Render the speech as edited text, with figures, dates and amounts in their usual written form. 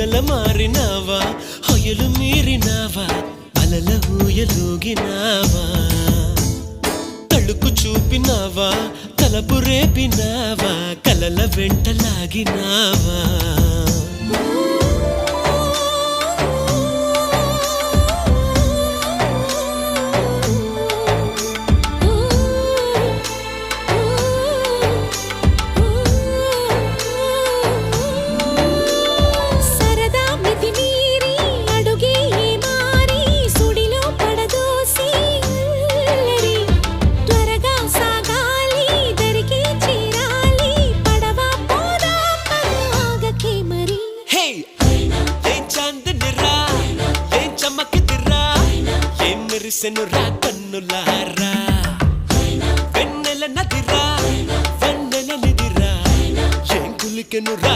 నెలల మారినావా హొయలు మీరినావా అలల ఊయలూగినావా తళుకు చూపినావా తలపు రేపినావా కలల వెంటలాగినావా మెరిసెనురా కన్నులారా వెన్నెల నదిరా వెన్నెల నిదిరా ఏం కులికెనురా